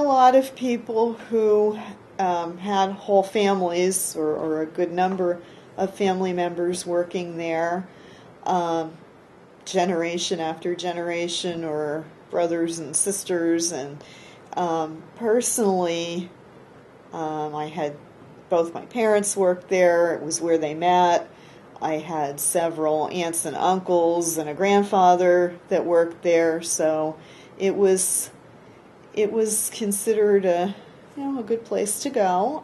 lot of people who had whole families or a good number of family members working there, generation after generation, or brothers and sisters. And personally, I had both my parents worked there. It was where they met. I had several aunts and uncles and a grandfather that worked there, so it was considered a good place to go.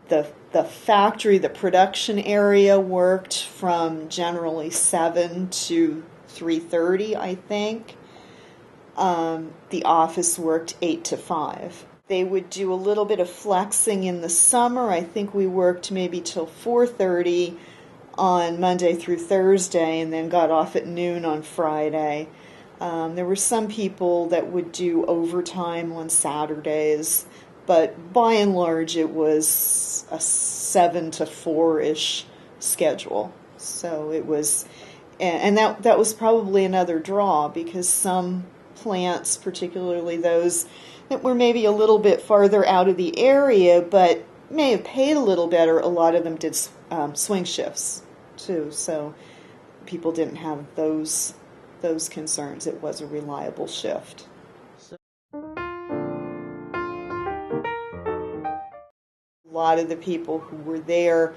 The factory, the production area, worked from generally 7 to 3:30, I think. The office worked 8 to 5. They would do a little bit of flexing in the summer. I think we worked maybe till 4:30 on Monday through Thursday, and then got off at noon on Friday. There were some people that would do overtime on Saturdays, but by and large it was a 7 to 4-ish schedule. So it was, and that was probably another draw, because some plants, particularly those that were maybe a little bit farther out of the area but may have paid a little better, a lot of them did swing shifts too, so people didn't have those concerns. It was a reliable shift. A lot of the people who were there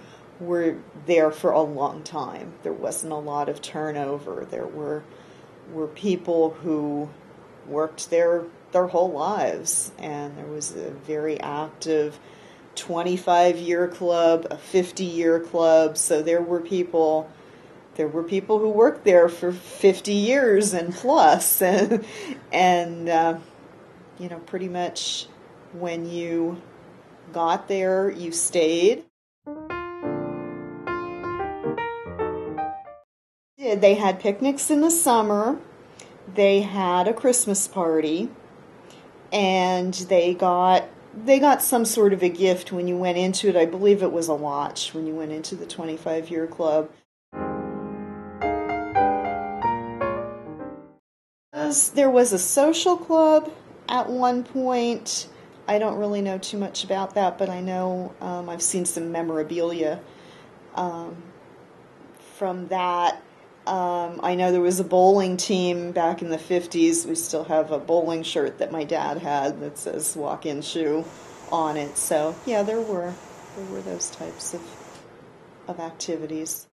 for a long time. There wasn't a lot of turnover. There were people who worked there their whole lives, and there was a very active 25-year club, a 50-year club. So there were people who worked there for 50 years and plus, and pretty much when you got there, you stayed. They had picnics in the summer. They had a Christmas party, and they got some sort of a gift when you went into it. I believe it was a watch when you went into the 25-year club. There was a social club at one point. I don't really know too much about that, but I know I've seen some memorabilia from that. I know there was a bowling team back in the 50s. We still have a bowling shirt that my dad had that says "WalkIn Shoe" on it. So yeah, there were those types of activities.